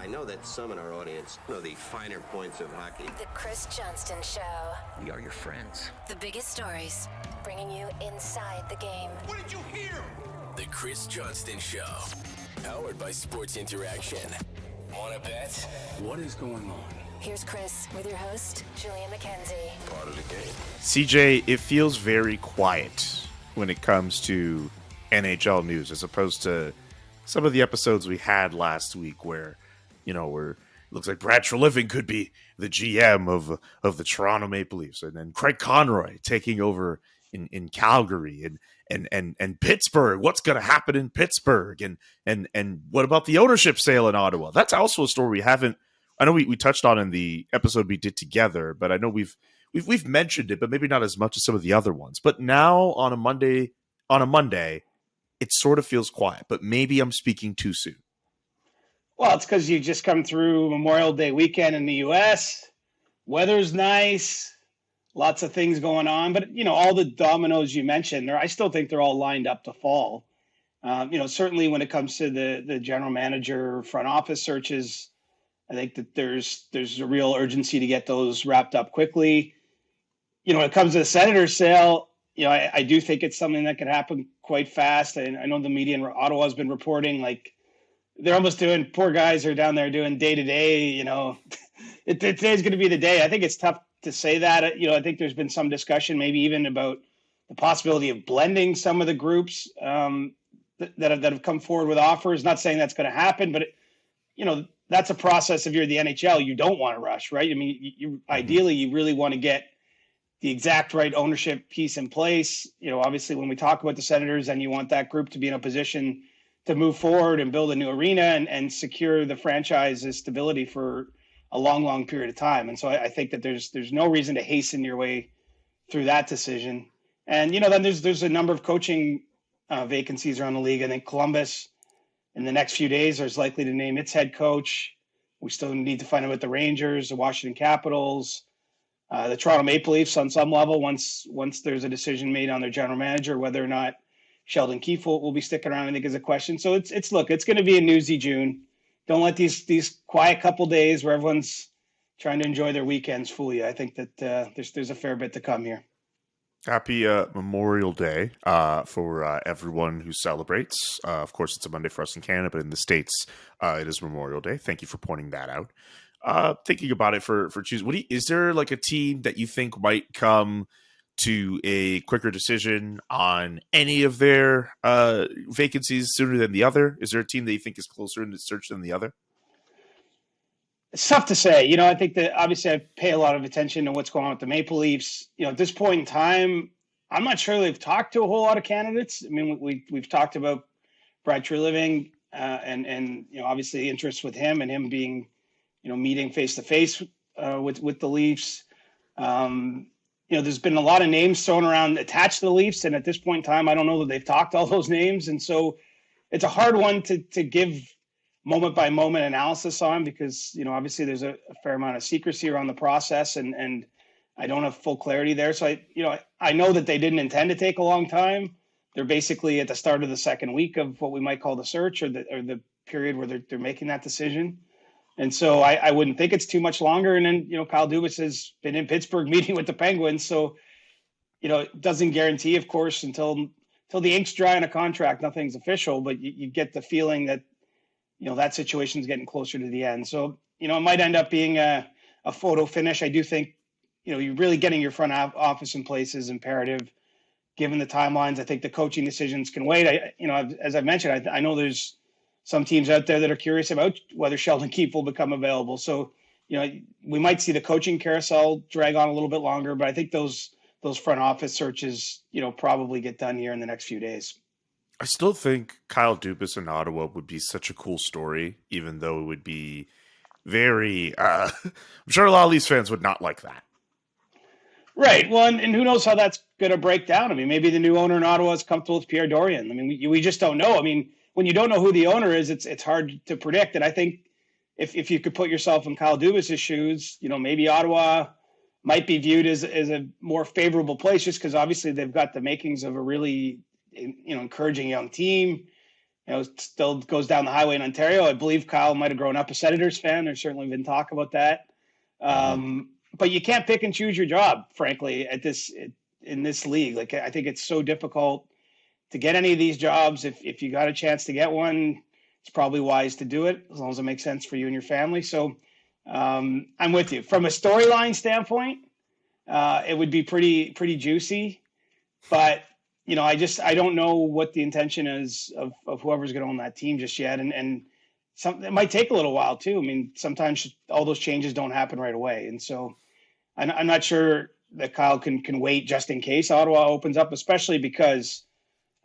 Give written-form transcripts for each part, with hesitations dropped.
I know that some in our audience know the finer points of hockey. The Chris Johnston Show. We are your friends. The biggest stories, bringing you inside the game. What did you hear? The Chris Johnston Show. Powered by Sports Interaction. Wanna bet? What is going on? Here's Chris with your host, Julian McKenzie. Part of the game. CJ, it feels very quiet when it comes to NHL news as opposed to some of the episodes we had last week where, where it looks like Brad Treliving could be the GM of the Toronto Maple Leafs, and then Craig Conroy taking over in Calgary and Pittsburgh. What's going to happen in Pittsburgh? And what about the ownership sale in Ottawa? That's also a story we haven't. I know we touched on in the episode we did together, but I know we've mentioned it, but maybe not as much as some of the other ones. But now on a Monday, it sort of feels quiet. But maybe I'm speaking too soon. Well, it's because you just come through Memorial Day weekend in the U.S. Weather's nice, lots of things going on. But, all the dominoes you mentioned, I still think they're all lined up to fall. Certainly when it comes to the general manager front office searches, I think that there's a real urgency to get those wrapped up quickly. When it comes to the Senators sale, I do think it's something that can happen quite fast. And I know the media in Ottawa has been reporting like, they're almost doing, poor guys are down there doing day to day, today's going to be the day. I think it's tough to say that. I think there's been some discussion, maybe even about the possibility of blending some of the groups that have come forward with offers. Not saying that's going to happen, but that's a process. If you're the NHL, you don't want to rush, right? I mean, ideally, you really want to get the exact right ownership piece in place. Obviously, when we talk about the Senators, and you want that group to be in a position to move forward and build a new arena and secure the franchise's stability for a long, long period of time. And so I think that there's no reason to hasten your way through that decision. And, then there's a number of coaching vacancies around the league. I think Columbus in the next few days is likely to name its head coach. We still need to find out about the Rangers, the Washington Capitals, the Toronto Maple Leafs on some level once there's a decision made on their general manager, whether or not Sheldon Keefe will be sticking around, I think, is a question. So it's going to be a newsy June. Don't let these quiet couple days where everyone's trying to enjoy their weekends fool you. I think that there's a fair bit to come here. Happy Memorial Day for everyone who celebrates. Of course, it's a Monday for us in Canada, but in the States, it is Memorial Day. Thank you for pointing that out. Thinking about it for Tuesday, is there like a team that you think might come to a quicker decision on any of their vacancies sooner than the other? Is there a team that you think is closer in the search than the other? It's tough to say. I think that obviously I pay a lot of attention to what's going on with the Maple Leafs. At this point in time, I'm not sure they've talked to a whole lot of candidates. I mean, we've talked about Brad Treliving and obviously interest with him and him being, meeting face to face with the Leafs. There's been a lot of names thrown around attached to the Leafs. And at this point in time, I don't know that they've talked all those names. And so it's a hard one to give moment by moment analysis on because, obviously there's a fair amount of secrecy around the process and I don't have full clarity there. So I know that they didn't intend to take a long time. They're basically at the start of the second week of what we might call the search or the period where they're making that decision. And so I wouldn't think it's too much longer. And then, Kyle Dubas has been in Pittsburgh meeting with the Penguins. So, it doesn't guarantee, of course, until the ink's dry on a contract, nothing's official, but you get the feeling that, that situation's getting closer to the end. So, it might end up being a photo finish. I do think, you're really getting your front office in place is imperative given the timelines. I think the coaching decisions can wait. As I mentioned, I know there's some teams out there that are curious about whether Sheldon Keefe will become available. So, we might see the coaching carousel drag on a little bit longer, but I think those front office searches, probably get done here in the next few days. I still think Kyle Dubas in Ottawa would be such a cool story, even though it would be very, I'm sure a lot of Leafs fans would not like that. Right. Well, and who knows how that's going to break down. I mean, maybe the new owner in Ottawa is comfortable with Pierre Dorion. I mean, we just don't know. I mean, when you don't know who the owner is, it's hard to predict. And I think if you could put yourself in Kyle Dubas' shoes, maybe Ottawa might be viewed as a more favorable place just because obviously they've got the makings of a really, encouraging young team. still goes down the highway in Ontario. I believe Kyle might have grown up a Senators fan. There's certainly been talk about that. But you can't pick and choose your job, frankly, in this league. Like, I think it's so difficult to get any of these jobs. If you got a chance to get one, it's probably wise to do it as long as it makes sense for you and your family. So I'm with you. From a storyline standpoint, it would be pretty juicy, but I don't know what the intention is of whoever's going to own that team just yet. And it might take a little while too. I mean, sometimes all those changes don't happen right away. And so I'm not sure that Kyle can wait just in case Ottawa opens up, especially because,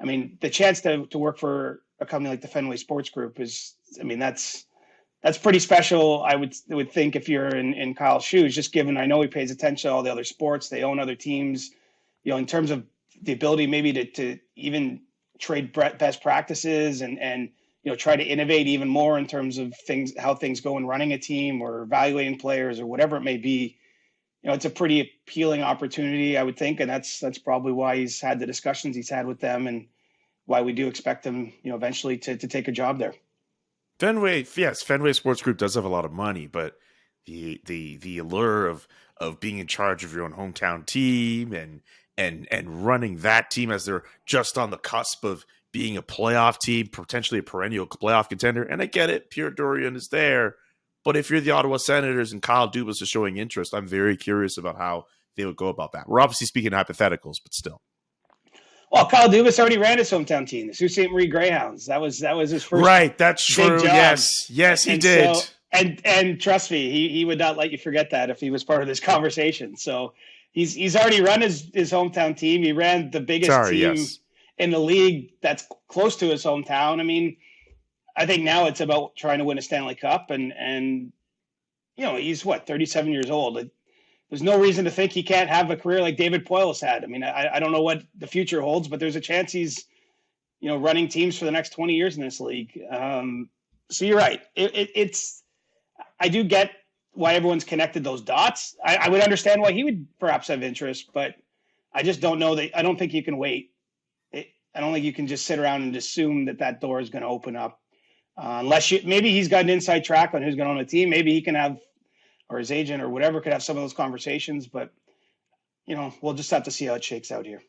I mean, the chance to work for a company like the Fenway Sports Group that's pretty special. I would think if you're in Kyle's shoes, just given, I know he pays attention to all the other sports, they own other teams, in terms of the ability maybe to even trade best practices and try to innovate even more in terms of how things go in running a team or evaluating players or whatever it may be. It's a pretty appealing opportunity, I would think. And that's probably why he's had the discussions he's had with them and why we do expect him, eventually to take a job there. Fenway Sports Group does have a lot of money, but the allure of being in charge of your own hometown team and running that team as they're just on the cusp of being a playoff team, potentially a perennial playoff contender. And I get it, Pierre Dorion is there. But if you're the Ottawa Senators and Kyle Dubas is showing interest, I'm very curious about how they would go about that. We're obviously speaking hypotheticals, but still. Well, Kyle Dubas already ran his hometown team, the Sault Ste. Marie Greyhounds. That was his first. Right, that's true. Job. Yes, he did. So, and trust me, he would not let you forget that if he was part of this conversation. So he's already run his hometown team. He ran the biggest team in the league that's close to his hometown. I mean, I think now it's about trying to win a Stanley Cup, and he's 37 years old. There's no reason to think he can't have a career like David Poile has had. I mean, I don't know what the future holds, but there's a chance he's, running teams for the next 20 years in this league. So you're right. I do get why everyone's connected those dots. I would understand why he would perhaps have interest, but I just don't know that. I don't think you can wait. I don't think you can just sit around and assume that door is going to open up. Unless maybe he's got an inside track on who's going to own a team. Maybe he can have, or his agent or whatever could have some of those conversations, but we'll just have to see how it shakes out here.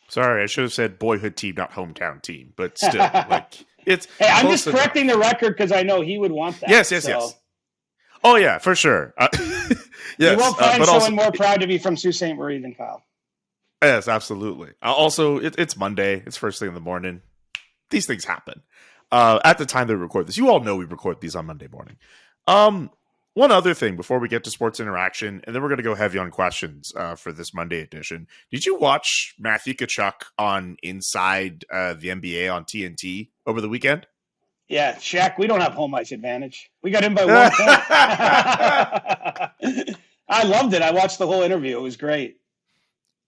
Sorry, I should have said boyhood team, not hometown team, but still, it's. Hey, I'm just correcting the record because I know he would want that. Yes. Oh yeah, for sure. Yes, you won't find someone more proud to be from Sault Ste. Marie than Kyle. Yes, absolutely. Also, it's Monday. It's first thing in the morning. These things happen. At the time that we record this, you all know we record these on Monday morning. One other thing before we get to sports interaction, and then we're going to go heavy on questions for this Monday edition. Did you watch Matthew Tkachuk on Inside the NBA on TNT over the weekend? Yeah, Shaq, we don't have home ice advantage. We got in by 1 point. I loved it. I watched the whole interview. It was great.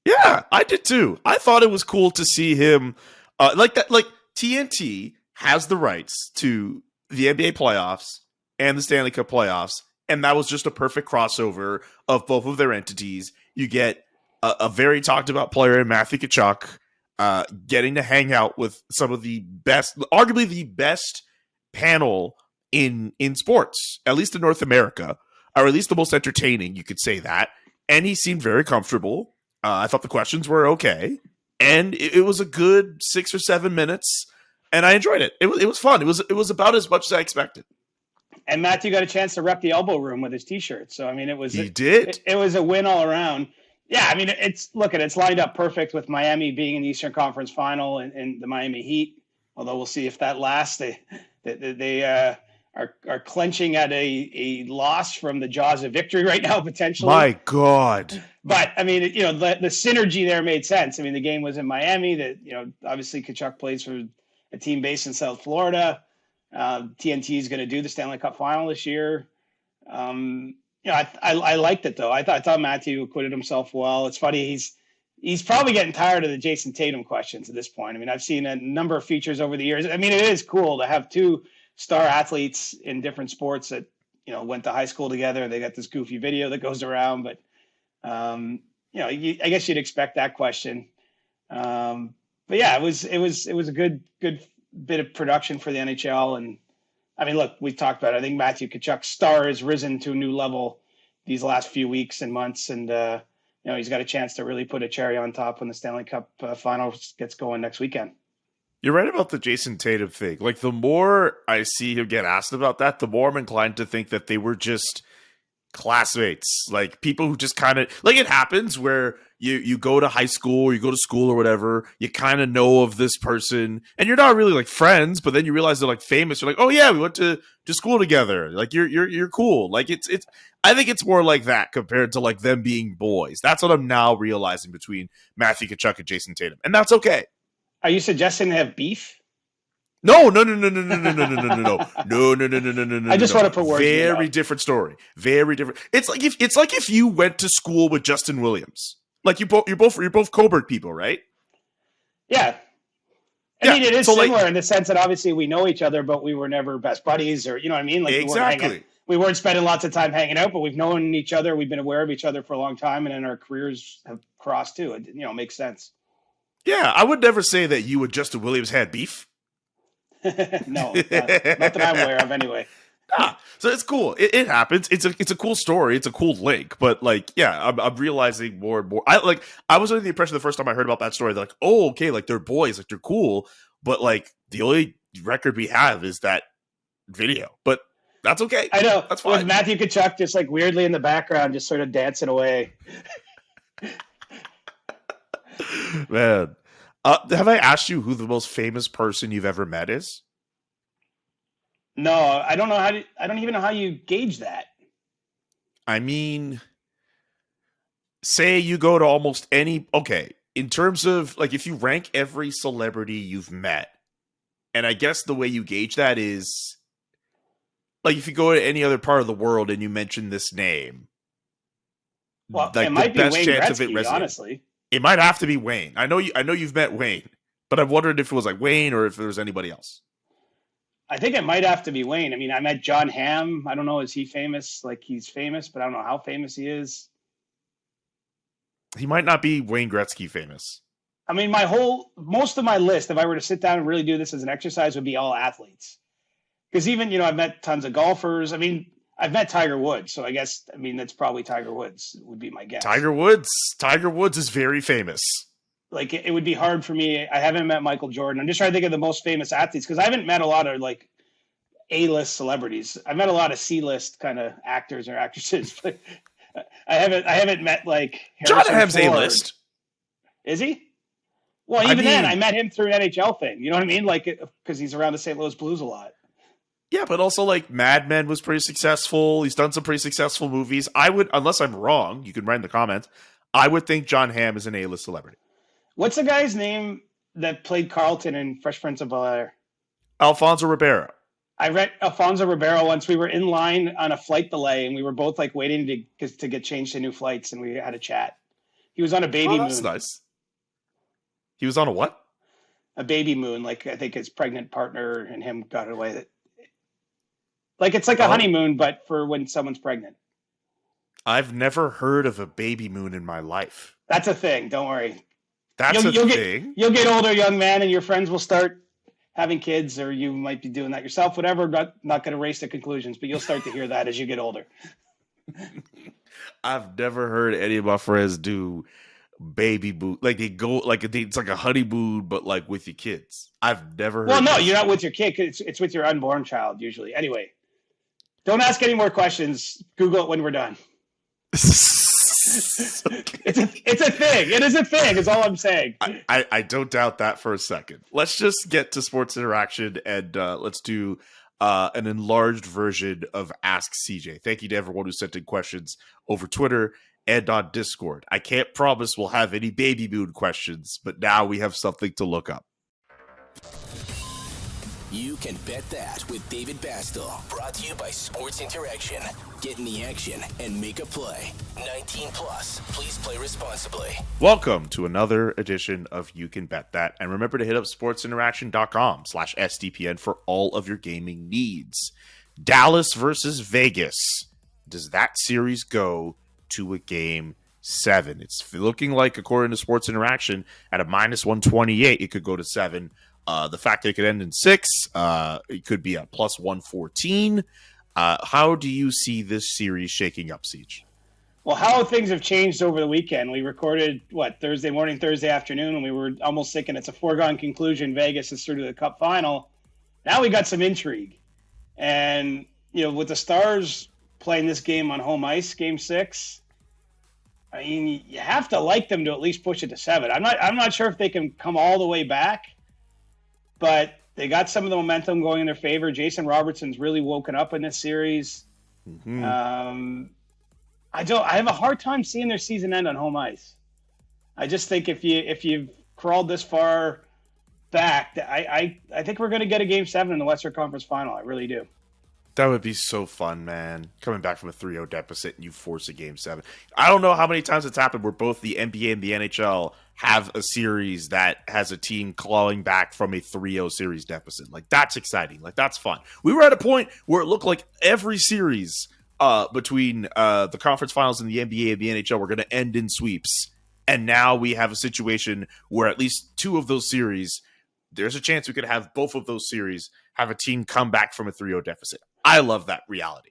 Yeah, I did too. I thought it was cool to see him like that. Like TNT has the rights to the NBA playoffs and the Stanley Cup playoffs. And that was just a perfect crossover of both of their entities. You get a very talked about player in Matthew Tkachuk, getting to hang out with some of the best, arguably the best panel in sports, at least in North America, or at least the most entertaining, you could say that. And he seemed very comfortable. I thought the questions were okay. And it was a good 6 or 7 minutes. And I enjoyed it. It was fun. It was about as much as I expected. And Matthew got a chance to rep the elbow room with his T-shirt. So, I mean, it was a win all around. Yeah, I mean, it's lined up perfect with Miami being in the Eastern Conference Final and the Miami Heat. Although we'll see if that lasts. They are clenching at a loss from the jaws of victory right now, potentially. My God. But, I mean, the synergy there made sense. I mean, the game was in Miami. Obviously Tkachuk plays for a team based in South Florida. TNT is going to do the Stanley Cup final this year. I liked it though. I thought Matthew acquitted himself well. It's funny. He's probably getting tired of the Jason Tatum questions at this point. I mean, I've seen a number of features over the years. I mean, it is cool to have two star athletes in different sports that, went to high school together. They got this goofy video that goes around, but I guess you'd expect that question. But yeah, it was a good bit of production for the NHL. And I mean, look, we talked about it. I think Matthew Tkachuk's star has risen to a new level these last few weeks and months. And, he's got a chance to really put a cherry on top when the Stanley Cup finals gets going next weekend. You're right about the Jason Tatum thing. Like, the more I see him get asked about that, the more I'm inclined to think that they were just classmates. Like, people who just kind of, like, it happens where you go to high school, or you go to school or whatever, you kind of know of this person, and you're not really, like, friends, but then you realize they're, like, famous. You're like, oh, yeah, we went to school together. Like, you're cool. Like, it's I think it's more like that compared to, like, them being boys. That's what I'm now realizing between Matthew Tkachuk and Jason Tatum, and that's okay. Are you suggesting they have beef? No. I just want to put words. Very different story. Very different. It's like if you went to school with Justin Williams. Like, you're both Coburg people, right? Yeah. I mean, it is so similar in the sense that obviously we know each other, but we were never best buddies, or you know what I mean? Like, exactly. We weren't spending lots of time hanging out, but we've known each other. We've been aware of each other for a long time, and then our careers have crossed too. It makes sense. Yeah, I would never say that you and Justin Williams had beef. No, not that I'm aware of anyway. So it's cool. It happens. It's a cool story. It's a cool link. But like, yeah, I'm realizing more and more. I was under the impression the first time I heard about that story, they're like, oh, okay, like they're boys, like they're cool. But like the only record we have is that video. But that's okay. I know. That's fine. With Matthew Tkachuk just like weirdly in the background, just sort of dancing away. Man. Have I asked you who the most famous person you've ever met is? No, I don't know I don't even know how you gauge that. I mean, say you go to almost any, okay, in terms of, like, if you rank every celebrity you've met, and I guess the way you gauge that is, like, if you go to any other part of the world and you mention this name, well, like, it might the be best Wayne chance Gretzky, of it resonating. honestly. It might have to be Wayne. I know you've met Wayne, but I'm wondering if it was like Wayne or if there was anybody else. I think it might have to be Wayne. I mean, I met John Hamm. I don't know, is he famous? Like, he's famous, but I don't know how famous he is. He might not be Wayne Gretzky famous. I mean, most of my list, if I were to sit down and really do this as an exercise, would be all athletes. Because even, I've met tons of golfers. I mean, I've met Tiger Woods, so I guess, that's probably Tiger Woods would be my guess. Tiger Woods is very famous. Like, it would be hard for me. I haven't met Michael Jordan. I'm just trying to think of the most famous athletes because I haven't met a lot of, like, A-list celebrities. I've met a lot of C-list kind of actors or actresses, but I haven't met, like, John Harrison Hamm's Ford. A-list. Is he? Well, then, I met him through an NHL thing. You know what I mean? Like, because he's around the St. Louis Blues a lot. Yeah, but also, like, Mad Men was pretty successful. He's done some pretty successful movies. I would, unless I'm wrong, you can write in the comments, I would think John Hamm is an A-list celebrity. What's the guy's name that played Carlton in Fresh Prince of Bel-Air? Alfonso Ribeiro. I read Alfonso Ribeiro once. We were in line on a flight delay, and we were both, like, waiting to get changed to new flights, and we had a chat. He was on a baby moon. That's nice. He was on a what? A baby moon. Like, I think his pregnant partner and him got away. Like, it's like a honeymoon, but for when someone's pregnant. I've never heard of a baby moon in my life. That's a thing. Don't worry. That's a thing. You'll get older, young man, and your friends will start having kids, or you might be doing that yourself, whatever. Not going to race to conclusions, but you'll start to hear that as you get older. I've never heard any of my friends do baby moon. Like, they go, like, it's like a honeymoon, but like with your kids. I've never heard. Well, no, you're not with your kid. It's with your unborn child usually. Anyway, don't ask any more questions. Google it when we're done. It's a thing. It is a thing. Is all I'm saying. I don't doubt that for a second. Let's just get to sports interaction and let's do an enlarged version of Ask CJ. Thank you to everyone who sent in questions over Twitter and on Discord. I can't promise we'll have any baby moon questions, but now we have something to look up. You can bet that with David Bastel. Brought to you by Sports Interaction. Get in the action and make a play. 19 plus. Please play responsibly. Welcome to another edition of You Can Bet That. And remember to hit up sportsinteraction.com/SDPN for all of your gaming needs. Dallas versus Vegas. Does that series go to a game 7? It's looking like, according to Sports Interaction, at a -128, it could go to 7. The fact that it could end in 6, it could be a plus 114. How do you see this series shaking up, Siege? Well, how things have changed over the weekend. We recorded, Thursday morning, Thursday afternoon, and we were almost thinking it's a foregone conclusion. Vegas is through to the Cup final. Now we got some intrigue. And, with the Stars playing this game on home ice, Game 6, I mean, you have to like them to at least push it to 7. I'm not sure if they can come all the way back, but they got some of the momentum going in their favor. Jason Robertson's really woken up in this series. Mm-hmm. I have a hard time seeing their season end on home ice. I just think if you've crawled this far back, I think we're going to get a Game 7 in the Western Conference Final. I really do. That would be so fun, man. Coming back from a 3-0 deficit and you force a Game 7. I don't know how many times it's happened where both the NBA and the NHL have a series that has a team clawing back from a 3-0 series deficit. Like, that's exciting. Like, that's fun. We were at a point where it looked like every series between the conference finals and the NBA and the NHL were going to end in sweeps. And now we have a situation where at least 2 of those series, there's a chance we could have both of those series have a team come back from a 3-0 deficit. I love that reality.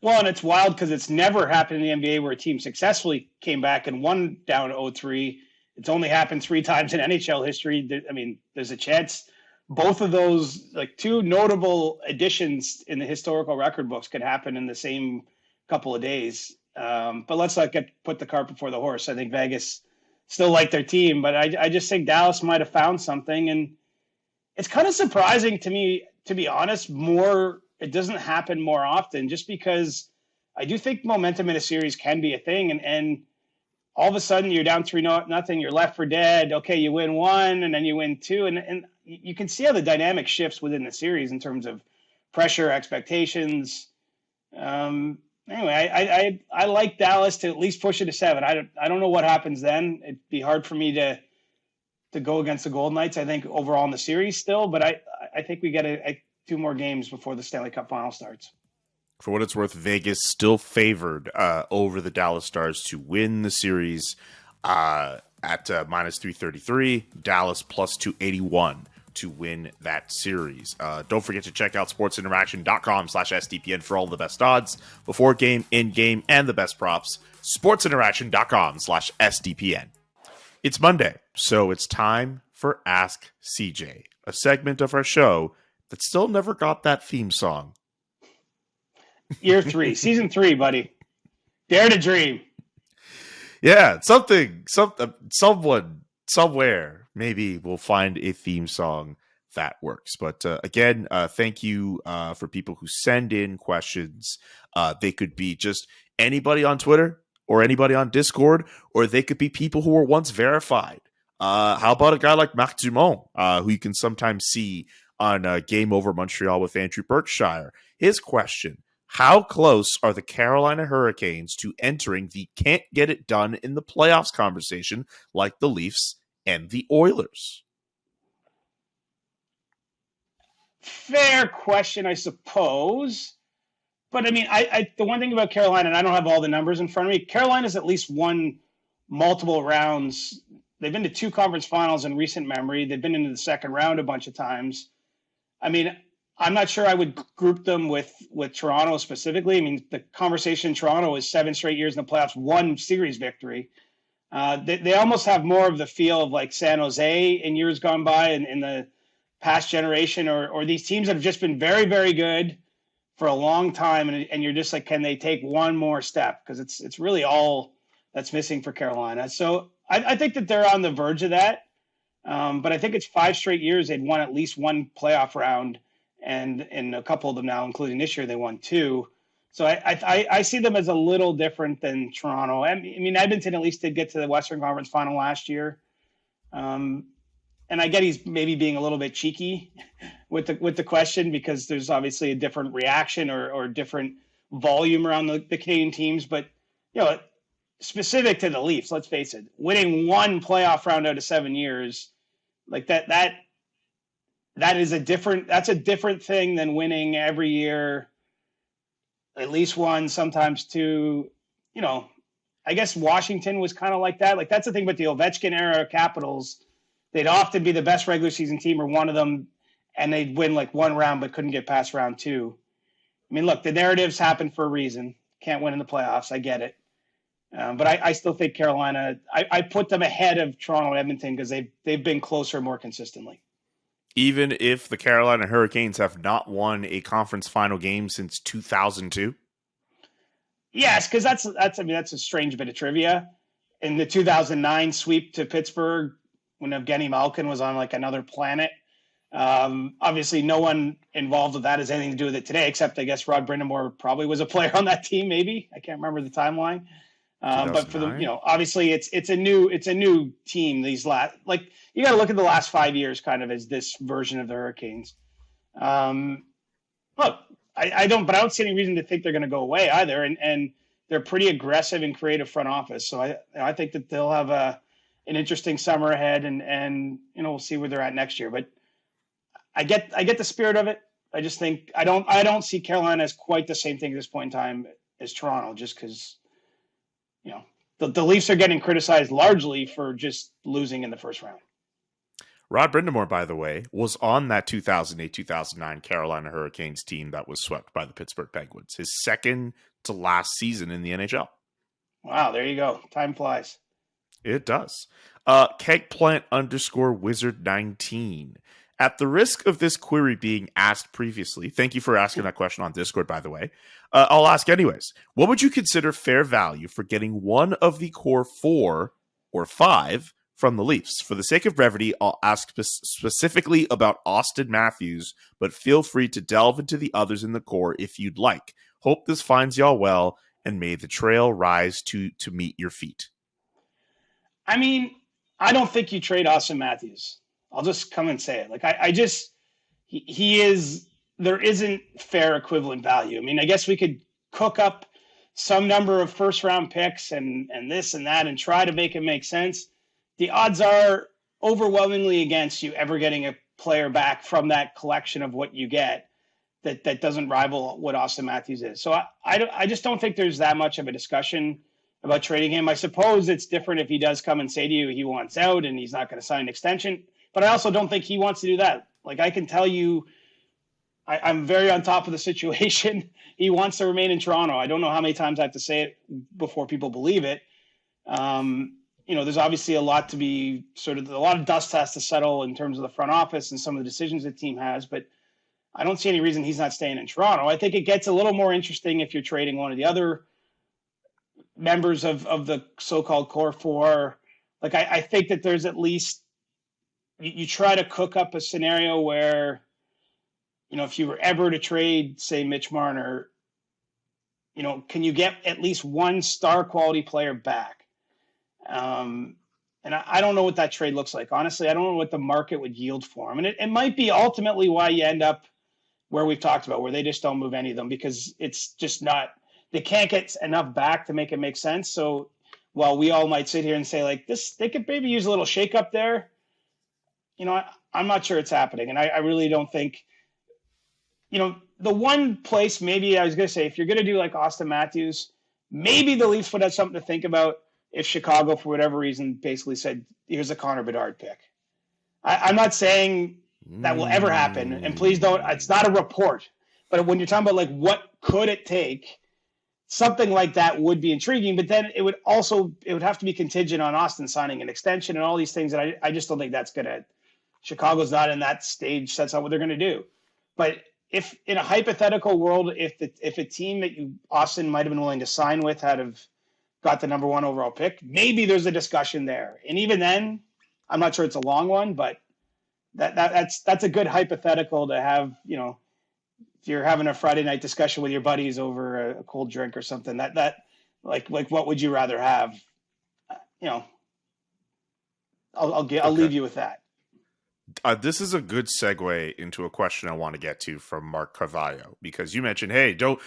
Well, and it's wild because it's never happened in the NBA where a team successfully came back and won down 0-3. It's only happened 3 times in NHL history. I mean, there's a chance both of those, 2 notable additions in the historical record books could happen in the same couple of days. But let's not put the cart before the horse. I think Vegas still like their team, but I just think Dallas might have found something. And it's kind of surprising to me, to be honest, it doesn't happen more often, just because I do think momentum in a series can be a thing. And all of a sudden you're down 3-0, you're left for dead. Okay, you win 1 and then you win 2. And you can see how the dynamic shifts within the series in terms of pressure, expectations. Anyway, I like Dallas to at least push it to 7. I don't know what happens then. It'd be hard for me to go against the Golden Knights, I think, overall in the series still. But I think we get 2 more games before the Stanley Cup final starts. For what it's worth, Vegas still favored over the Dallas Stars to win the series at minus 333. Dallas plus 281 to win that series. Don't forget to check out sportsinteraction.com/SDPN for all the best odds before game, in game, and the best props. sportsinteraction.com/SDPN. It's Monday, so it's time for Ask CJ, a segment of our show that still never got that theme song. Year 3, season 3, buddy. Dare to dream. Yeah, someone, somewhere, maybe we'll find a theme song that works. But again, thank you for people who send in questions. They could be just anybody on Twitter or anybody on Discord, or they could be people who were once verified. How about a guy like Marc Dumont, who you can sometimes see on Game Over Montreal with Andrew Berkshire? His question: how close are the Carolina Hurricanes to entering the can't get it done in the playoffs conversation like the Leafs and the Oilers? Fair question, I suppose. But I mean, the one thing about Carolina, and I don't have all the numbers in front of me, Carolina's at least won multiple rounds. They've been to 2 conference finals in recent memory. They've been into the second round a bunch of times. I mean, I'm not sure I would group them with Toronto specifically. I mean, the conversation in Toronto is 7 straight years in the playoffs, 1 series victory. They almost have more of the feel of like San Jose in years gone by and in the past generation, or these teams that have just been very, very good for a long time. And you're just like, can they take one more step? Because it's really all that's missing for Carolina. So I think that they're on the verge of that. But I think it's 5 straight years they'd won at least 1 playoff round. And in a couple of them now, including this year, they won 2. So I see them as a little different than Toronto. I mean, Edmonton at least did get to the Western Conference Final last year. And I get he's maybe being a little bit cheeky with the question because there's obviously a different reaction or different volume around the Canadian teams. But, specific to the Leafs, let's face it, winning 1 playoff round out of 7 years, like that is a different thing than winning every year, at least 1, sometimes 2. I guess Washington was kind of like that. Like, that's the thing with the Ovechkin era Capitals. they'd often be the best regular season team or one of them, and they'd win like one round but couldn't get past round 2. I mean, look, the narratives happen for a reason. Can't win in the playoffs. I get it. But I still think Carolina, I put them ahead of Toronto and Edmonton because they've been closer more consistently. Even if the Carolina Hurricanes have not won a conference final game since 2002? Yes, because that's a strange bit of trivia. In the 2009 sweep to Pittsburgh, when Evgeny Malkin was on like another planet, obviously no one involved with that has anything to do with it today, except I guess Rod Brind'Amour probably was a player on that team. Maybe I can't remember the timeline. But for the obviously it's a new team. These last you got to look at the last 5 years kind of as this version of the Hurricanes. Look, I don't see any reason to think they're going to go away either. And they're pretty aggressive and creative front office. So I think that they'll have an interesting summer ahead, and we'll see where they're at next year. But I get the spirit of it. I just think I don't see Carolina as quite the same thing at this point in time as Toronto, just because the Leafs are getting criticized largely for just losing in the first round. Rod Brind'Amour, by the way, was on that 2008-2009 Carolina Hurricanes team that was swept by the Pittsburgh Penguins. His second to last season in the NHL. Wow, there you go. Time flies. It does. Kegplant _Wizard 19. At the risk of this query being asked previously, thank you for asking that question on Discord, by the way. I'll ask anyways. What would you consider fair value for getting one of the core 4 or 5 from the Leafs? For the sake of brevity, I'll ask specifically about Auston Matthews, but feel free to delve into the others in the core if you'd like. Hope this finds y'all well, and may the trail rise to meet your feet. I mean, I don't think you trade Auston Matthews. I'll just come and say it. He is, there isn't fair equivalent value. I mean, I guess we could cook up some number of first round picks and this and that and try to make it make sense. The odds are overwhelmingly against you ever getting a player back from that collection of what you get that doesn't rival what Auston Matthews is. So I just don't think there's that much of a discussion about trading him. I suppose it's different if he does come and say to you he wants out and he's not going to sign an extension. But I also don't think he wants to do that. Like, I can tell you, I'm very on top of the situation. He wants to remain in Toronto. I don't know how many times I have to say it before people believe it. There's obviously a lot of dust has to settle in terms of the front office and some of the decisions the team has, but I don't see any reason he's not staying in Toronto. I think it gets a little more interesting if you're trading one of the other members of the so-called core 4. Like, I think that there's at least, you try to cook up a scenario where, if you were ever to trade, say, Mitch Marner, can you get at least one star quality player back? And I don't know what that trade looks like. Honestly, I don't know what the market would yield for him. And it might be ultimately why you end up where we've talked about, where they just don't move any of them because it's just not, they can't get enough back to make it make sense. So while we all might sit here and say like this, they could maybe use a little shake up there. I'm not sure it's happening. And I really don't think, the one place maybe I was going to say, if you're going to do like Auston Matthews, maybe the Leafs would have something to think about if Chicago, for whatever reason, basically said, here's a Connor Bedard pick. I'm not saying that will ever happen. And please don't, it's not a report. But when you're talking about like what could it take, something like that would be intriguing. But then it would have to be contingent on Auston signing an extension and all these things. And I just don't think that's going to, Chicago's not in that stage. That's not what they're going to do. But if in a hypothetical world, if a team that Auston might have been willing to sign with had have got the number 1 overall pick, maybe there's a discussion there. And even then, I'm not sure it's a long one, but that's a good hypothetical to have, if you're having a Friday night discussion with your buddies over a cold drink or something, that like what would you rather have? I'll leave you with that. This is a good segue into a question I want to get to from Mark Carvalho, because you mentioned, hey, don't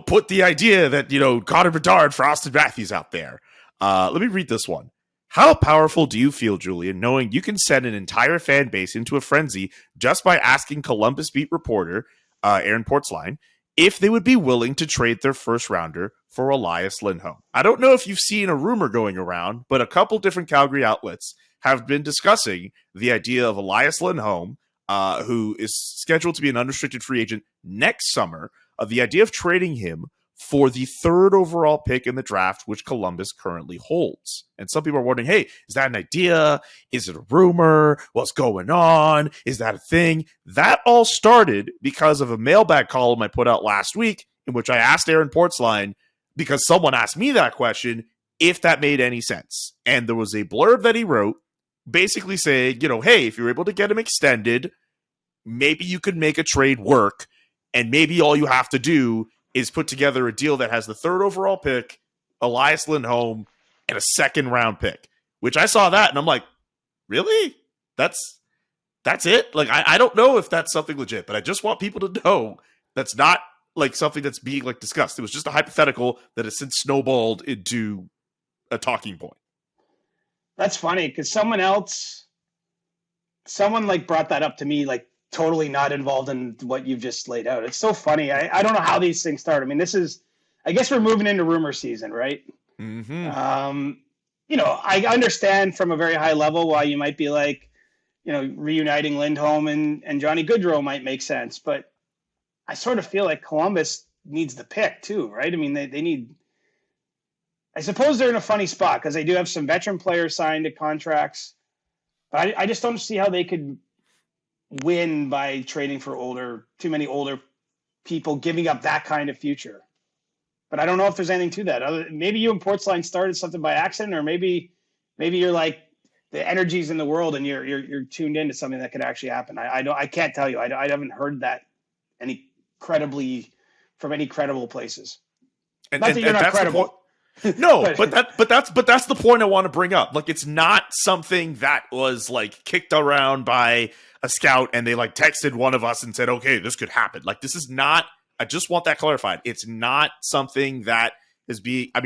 put the idea that, Connor Bedard for Auston Matthews out there. Let me read this one. How powerful do you feel, Julian, knowing you can send an entire fan base into a frenzy just by asking Columbus beat reporter Aaron Portzline if they would be willing to trade their first rounder for Elias Lindholm? I don't know if you've seen a rumor going around, but a couple different Calgary outlets have been discussing the idea of Elias Lindholm, who is scheduled to be an unrestricted free agent next summer, the idea of trading him for the 3rd overall pick in the draft, which Columbus currently holds. And some people are wondering, hey, is that an idea? Is it a rumor? What's going on? Is that a thing? That all started because of a mailbag column I put out last week in which I asked Aaron Portzline, because someone asked me that question, if that made any sense. And there was a blurb that he wrote basically saying, hey, if you're able to get him extended, maybe you could make a trade work, and maybe all you have to do is put together a deal that has the 3rd overall pick, Elias Lindholm, and a 2nd round pick. Which I saw that and I'm like, really? That's it? Like, I don't know if that's something legit, but I just want people to know that's not like something that's being like discussed. It was just a hypothetical that has since snowballed into a talking point. That's funny because someone like brought that up to me, like totally not involved in what you've just laid out. It's so funny. I don't know how these things start. I mean, I guess we're moving into rumor season, right? Mm-hmm. I understand from a very high level why you might be like, reuniting Lindholm and Johnny Gaudreau might make sense, but I sort of feel like Columbus needs the pick too, right? I mean, they need. I suppose they're in a funny spot because they do have some veteran players signed to contracts, but I just don't see how they could win by trading for too many older people, giving up that kind of future. But I don't know if there's anything to that. Maybe you and Portzline started something by accident, or maybe you're like the energies in the world and you're tuned into something that could actually happen. I can't tell you. I haven't heard that from any credible places. Not that you're not credible. No, but that's the point I want to bring up. Like, it's not something that was like kicked around by a scout and they like texted one of us and said, okay, this could happen. Like, this is not, I just want that clarified. It's not something that is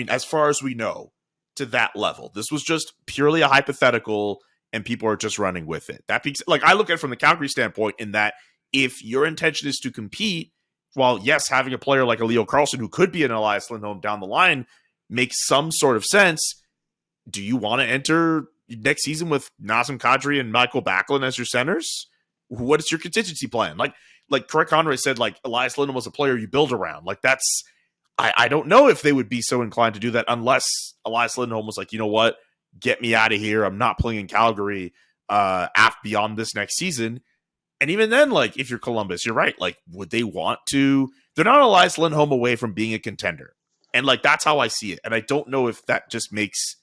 as far as we know, to that level. This was just purely a hypothetical and people are just running with it. That being, like, I look at it from the Calgary standpoint in that if your intention is to compete, while yes, having a player like a Leo Carlsson who could be an Elias Lindholm down the line makes some sort of sense, do you want to enter next season with Nazem Kadri and Michael Backlund as your centers? What is your contingency plan? Like Craig Conroy said, like, Elias Lindholm was a player you build around. Like, that's, I don't know if they would be so inclined to do that unless Elias Lindholm was like, you know what, get me out of here. I'm not playing in Calgary beyond this next season. And even then, like, if you're Columbus, you're right. Like, would they want to? They're not Elias Lindholm away from being a contender. And, like, that's how I see it. And I don't know if that just makes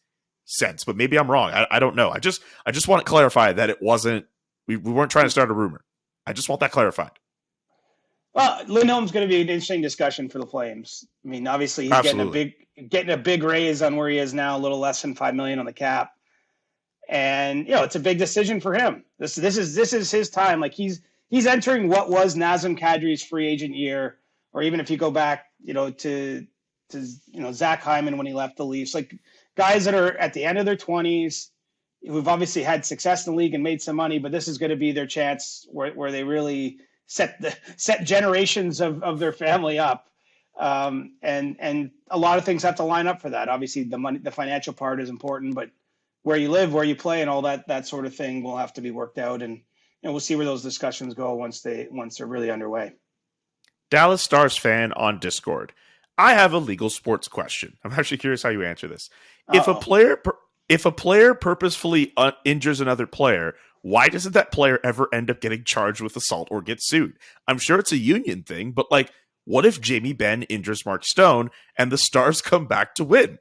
sense, but maybe I'm wrong. I don't know. I just want to clarify that it wasn't, we weren't trying to start a rumor. I just want that clarified. Well, Lindholm's going to be an interesting discussion for the Flames. I mean, obviously he's getting a big raise on where he is now, a little less than $5 million on the cap. And, it's a big decision for him. This is his time. Like, he's entering what was Nazem Kadri's free agent year, or even if you go back, to Zach Hyman when he left the Leafs, like guys that are at the end of their 20s, who've obviously had success in the league and made some money, but this is going to be their chance where they really set generations of their family up. And a lot of things have to line up for that. Obviously the money, the financial part is important, but where you live, where you play, and all that sort of thing will have to be worked out. And we'll see where those discussions go once they're really underway. Dallas Stars fan on Discord. I have a legal sports question. I'm actually curious how you answer this. If a player purposefully injures another player, why doesn't that player ever end up getting charged with assault or get sued? I'm sure it's a union thing, but like, what if Jamie Benn injures Mark Stone and the Stars come back to win?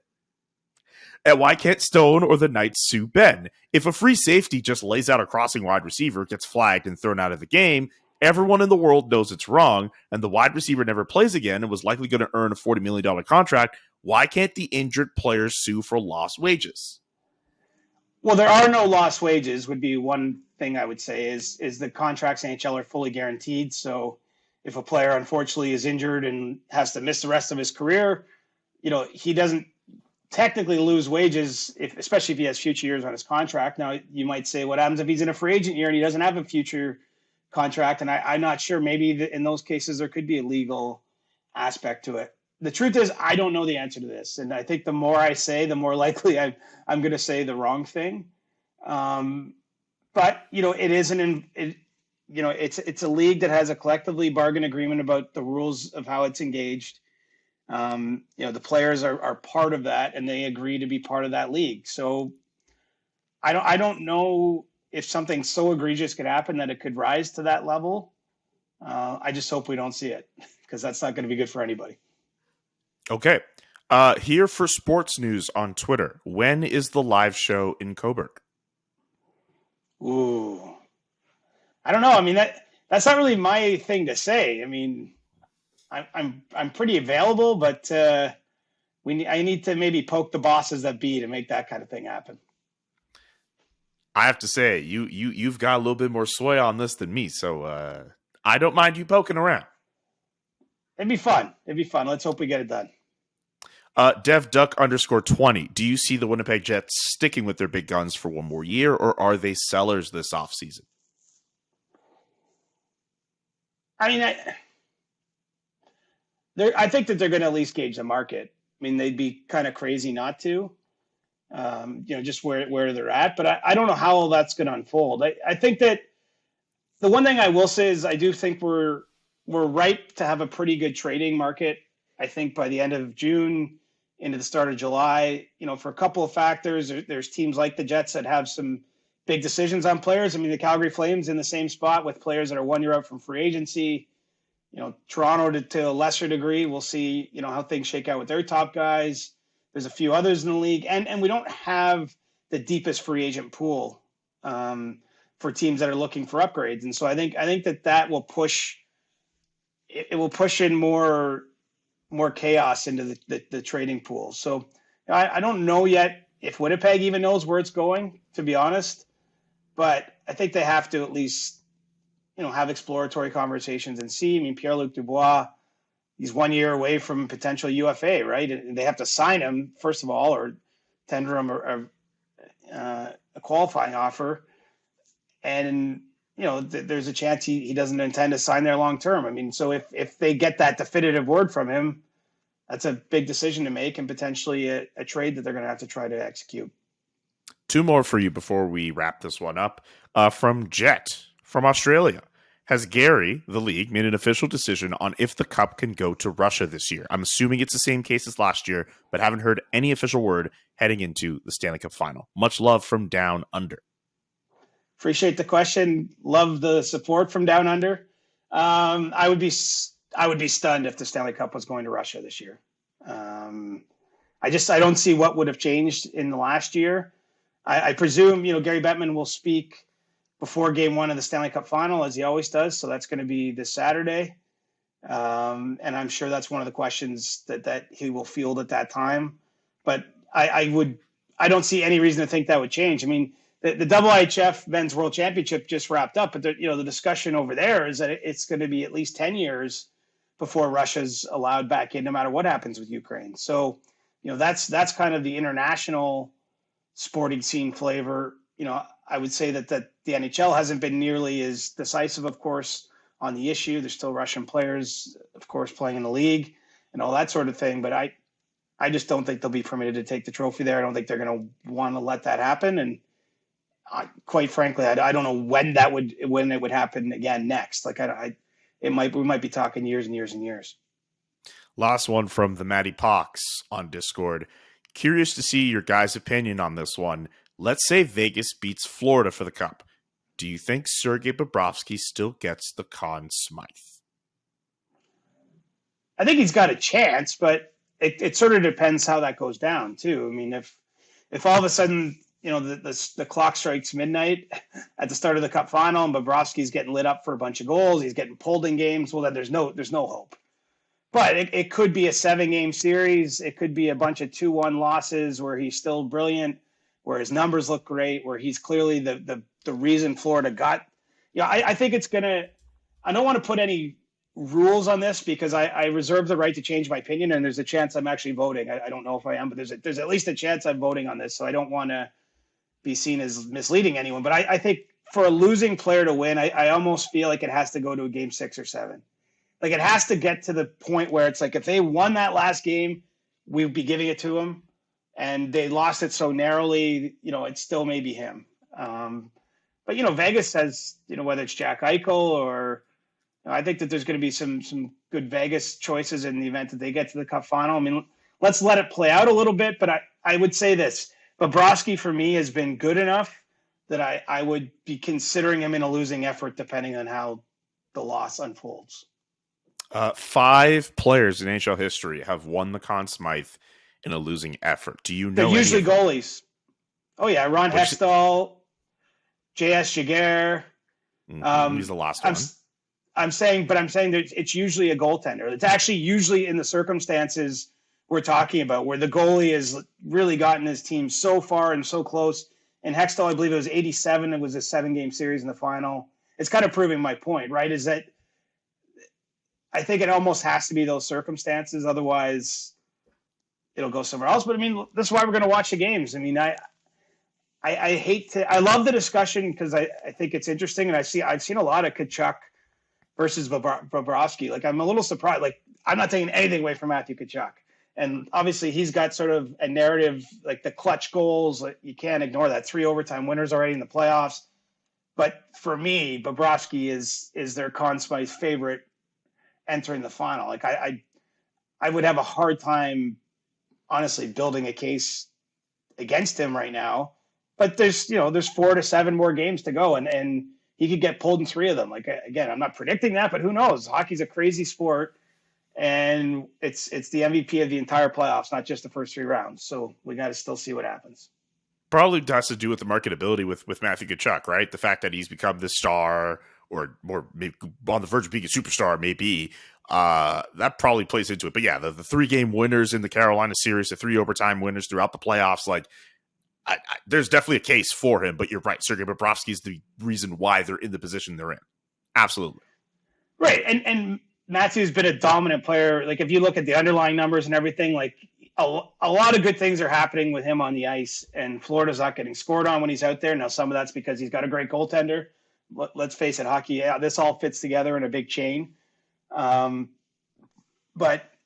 And why can't Stone or the Knights sue Ben? If a free safety just lays out a crossing wide receiver, gets flagged and thrown out of the game, everyone in the world knows it's wrong, and the wide receiver never plays again and was likely going to earn a $40 million contract. Why can't the injured players sue for lost wages? Well, there are no lost wages would be one thing I would say is the contracts in NHL are fully guaranteed. So if a player unfortunately is injured and has to miss the rest of his career, he doesn't technically lose wages, especially if he has future years on his contract. Now, you might say, what happens if he's in a free agent year and he doesn't have a future contract? And I'm not sure. Maybe in those cases, there could be a legal aspect to it. The truth is, I don't know the answer to this. And I think the more I say, the more likely I'm going to say the wrong thing. But it isn't. It's a league that has a collectively bargain agreement about the rules of how it's engaged. The players are part of that, and they agree to be part of that league. So I don't know if something so egregious could happen that it could rise to that level. I just hope we don't see it, because that's not going to be good for anybody. Okay. Here for sports news on Twitter. When is the live show in Coburg? Ooh, I don't know. I mean, that's not really my thing to say. I mean, I'm pretty available, but I need to maybe poke the bosses that be to make that kind of thing happen. I have to say, you've got a little bit more sway on this than me, so I don't mind you poking around. It'd be fun. Let's hope we get it done. DevDuck_20. Do you see the Winnipeg Jets sticking with their big guns for one more year, or are they sellers this offseason? I mean, I think that they're going to at least gauge the market. I mean, they'd be kind of crazy not to, just where they're at. But I don't know how all that's going to unfold. I think that the one thing I will say is I do think we're ripe to have a pretty good trading market. I think by the end of June into the start of July, for a couple of factors, there's teams like the Jets that have some big decisions on players. I mean, the Calgary Flames in the same spot with players that are 1 year out from free agency. Toronto to a lesser degree. We'll see, how things shake out with their top guys. There's a few others in the league, and we don't have the deepest free agent pool for teams that are looking for upgrades. And so I think that will push. It will push in more chaos into the trading pool. So I don't know yet if Winnipeg even knows where it's going, to be honest. But I think they have to at least, have exploratory conversations and see. I mean, Pierre-Luc Dubois, he's 1 year away from potential UFA, right? And they have to sign him, first of all, or tender him a qualifying offer. And, there's a chance he doesn't intend to sign there long term. I mean, so if they get that definitive word from him, that's a big decision to make, and potentially a trade that they're going to have to try to execute. Two more for you before we wrap this one up. From Jet, from Australia. Has Gary, the league, made an official decision on if the Cup can go to Russia this year? I'm assuming it's the same case as last year, but haven't heard any official word heading into the Stanley Cup final. Much love from Down Under. Appreciate the question. Love the support from Down Under. I would be stunned if the Stanley Cup was going to Russia this year. I don't see what would have changed in the last year. I presume, Gary Bettman will speak before game one of the Stanley Cup final, as he always does. So that's going to be this Saturday. And I'm sure that's one of the questions that he will field at that time. But I don't see any reason to think that would change. I mean, the IIHF Men's World Championship just wrapped up, but the discussion over there is that it's going to be at least 10 years before Russia's allowed back in, no matter what happens with Ukraine. So, that's kind of the international sporting scene flavor. I would say that the NHL hasn't been nearly as decisive, of course, on the issue. There's still Russian players, of course, playing in the league and all that sort of thing. But I just don't think they'll be permitted to take the trophy there. I don't think they're going to want to let that happen. And quite frankly, I don't know when it would happen again next. Like we might be talking years and years and years. Last one from the Matty Pox on Discord. Curious to see your guys' opinion on this one. Let's say Vegas beats Florida for the Cup. Do you think Sergei Bobrovsky still gets the Conn Smythe? I think he's got a chance, but it sort of depends how that goes down too. I mean, if all of a sudden, the clock strikes midnight at the start of the Cup final and Bobrovsky's getting lit up for a bunch of goals, he's getting pulled in games, well, then there's no hope. But it could be a 7-game series. It could be a bunch of 2-1 losses where he's still brilliant, where his numbers look great, where he's clearly the reason Florida got. I think it's going to – I don't want to put any rules on this because I reserve the right to change my opinion, and there's a chance I'm actually voting. I don't know if I am, but there's at least a chance I'm voting on this, so I don't want to be seen as misleading anyone. But I think for a losing player to win, I almost feel like it has to go to a game 6 or 7. Like it has to get to the point where it's like if they won that last game, we'd be giving it to them, and they lost it so narrowly, it still may be him. But Vegas has, whether it's Jack Eichel or I think that there's going to be some good Vegas choices in the event that they get to the Cup final. I mean, let's let it play out a little bit. But I would say this: Bobrovsky for me has been good enough that I would be considering him in a losing effort, depending on how the loss unfolds. 5 players in NHL history have won the Conn Smythe in a losing effort. Do you know? They're usually goalies. Oh yeah, Ron Hextall, J.S. Jaguar. He's the last one. I'm saying that it's usually a goaltender. It's actually usually in the circumstances we're talking about, where the goalie has really gotten his team so far and so close. And Hextall, I believe it was 87. It was a 7-game series in the final. It's kind of proving my point, right? Is that I think it almost has to be those circumstances. Otherwise, it'll go somewhere else. But I mean, that's why we're going to watch the games. I mean, I love the discussion because I think it's interesting. And I've seen a lot of Tkachuk versus Bobrovsky. Like, I'm a little surprised. Like, I'm not taking anything away from Matthew Tkachuk. And obviously he's got sort of a narrative, like the clutch goals. Like, you can't ignore that. 3 overtime winners already in the playoffs. But for me, Bobrovsky is their Conn Smythe favorite entering the final. Like, I would have a hard time, honestly, building a case against him right now. But there's 4 to 7 more games to go, and he could get pulled in 3 of them. Like, again, I'm not predicting that, but who knows? Hockey's a crazy sport, and it's the MVP of the entire playoffs, not just the first 3 rounds. So we got to still see what happens. Probably has to do with the marketability with Matthew Tkachuk, right? The fact that he's become this star, or more maybe on the verge of being a superstar, maybe. That probably plays into it. But yeah, the 3-game winners in the Carolina series, the 3 overtime winners throughout the playoffs, like, there's definitely a case for him, but you're right. Sergei Bobrovsky is the reason why they're in the position they're in. Absolutely. Right. And Matthew's been a dominant player. Like, if you look at the underlying numbers and everything, like a lot of good things are happening with him on the ice, and Florida's not getting scored on when he's out there. Now, some of that's because he's got a great goaltender. Let's face it, hockey, this all fits together in a big chain. But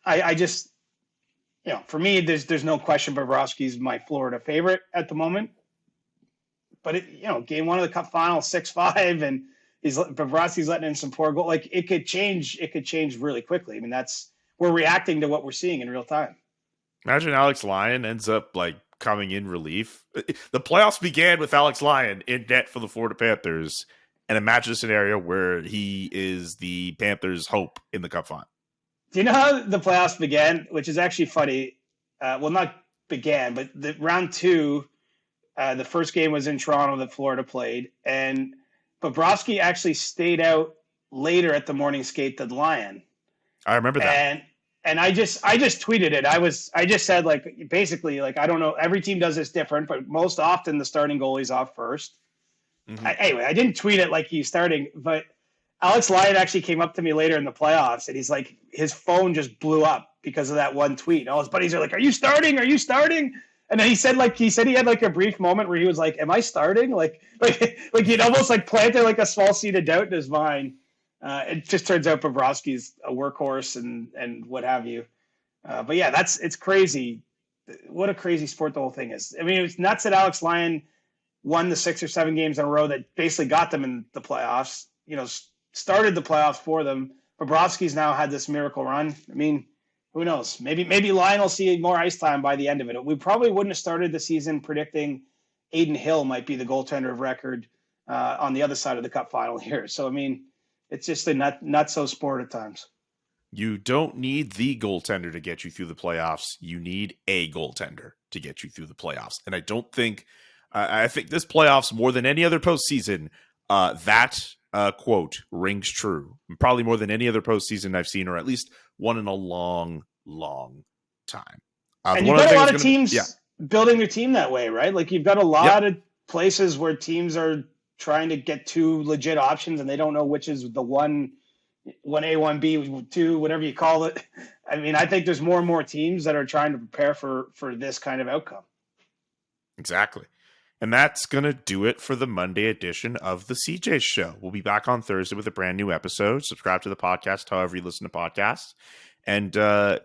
I just, for me, there's no question Bobrovsky's my Florida favorite at the moment. But game 1 of the Cup final, 6-5, and Bobrovsky's letting in some poor goal. Like, it could change really quickly. I mean, we're reacting to what we're seeing in real time. Imagine Alex Lyon ends up coming in relief. The playoffs began with Alex Lyon in net for the Florida Panthers, and imagine a scenario where he is the Panthers' hope in the Cup final. Do you know how the playoffs began? Which is actually funny. Well, not began, but the round 2, the first game was in Toronto that Florida played, and Bobrovsky actually stayed out later at the morning skate than Lyon. I remember that. And I just tweeted it. I just said, like, basically, like, I don't know, every team does this different, but most often the starting goalie's off first. Mm-hmm. Anyway, I didn't tweet it like he's starting, but Alex Lyon actually came up to me later in the playoffs, and he's like, his phone just blew up because of that one tweet. And all his buddies are like, "Are you starting? Are you starting?" And then he said he had like a brief moment where he was like, "Am I starting?" Like he'd almost like planted like a small seed of doubt in his mind. It just turns out Bobrovsky's a workhorse and what have you. But yeah, it's crazy. What a crazy sport the whole thing is. I mean, it was nuts that Alex Lyon won the 6 or 7 games in a row that basically got them in the playoffs. Started the playoffs for them. Bobrovsky's now had this miracle run. I mean, who knows? Maybe Lyon will see more ice time by the end of it. We probably wouldn't have started the season predicting Adin Hill might be the goaltender of record on the other side of the Cup final here. So, I mean, it's just a not so sport at times. You don't need the goaltender to get you through the playoffs. You need a goaltender to get you through the playoffs. And I don't think I think this playoffs more than any other postseason, that quote rings true. Probably more than any other postseason I've seen, or at least one in a long, long time. And you've got a lot of teams building their team that way, right? Like, you've got a lot of places where teams are trying to get 2 legit options, and they don't know which is the 1A, 1B, 2, whatever you call it. I mean, I think there's more and more teams that are trying to prepare for this kind of outcome. Exactly. And that's going to do it for the Monday edition of the CJ Show. We'll be back on Thursday with a brand new episode. Subscribe to the podcast however you listen to podcasts. And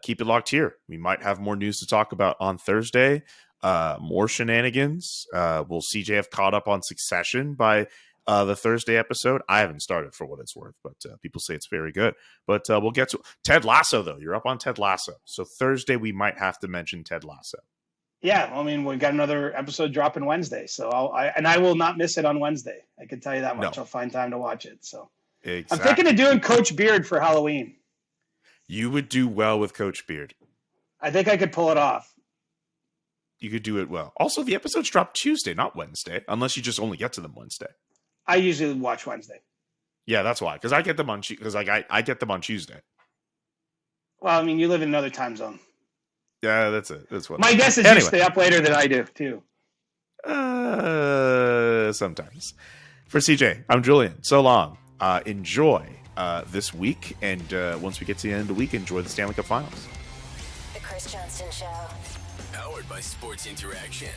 keep it locked here. We might have more news to talk about on Thursday. more shenanigans. Will CJ have caught up on Succession by the Thursday episode? I haven't started for what it's worth, but people say it's very good. But we'll get to Ted Lasso, though. You're up on Ted Lasso. So Thursday, we might have to mention Ted Lasso. Yeah, I mean, we've got another episode dropping Wednesday, so I will not miss it on Wednesday. I can tell you that much. No. I'll find time to watch it. So exactly. I'm thinking of doing Coach Beard for Halloween. You would do well with Coach Beard. I think I could pull it off. You could do it well. Also, the episodes drop Tuesday, not Wednesday, unless you just only get to them Wednesday. I usually watch Wednesday. Yeah, that's why. Because I get them on I get them on Tuesday. Well, I mean, you live in another time zone. Yeah, that's it. That's what. My guess is you stay up later than I do too. Sometimes. For CJ, I'm Julian. So long. Enjoy this week, and once we get to the end of the week, enjoy the Stanley Cup Finals. The Chris Johnston Show. Powered by Sports Interaction.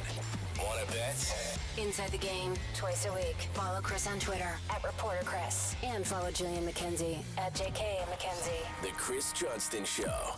Wanna bet? Inside the Game, twice a week. Follow Chris on Twitter @ReporterChris. And follow Julian McKenzie @JKMcKenzie. The Chris Johnston Show.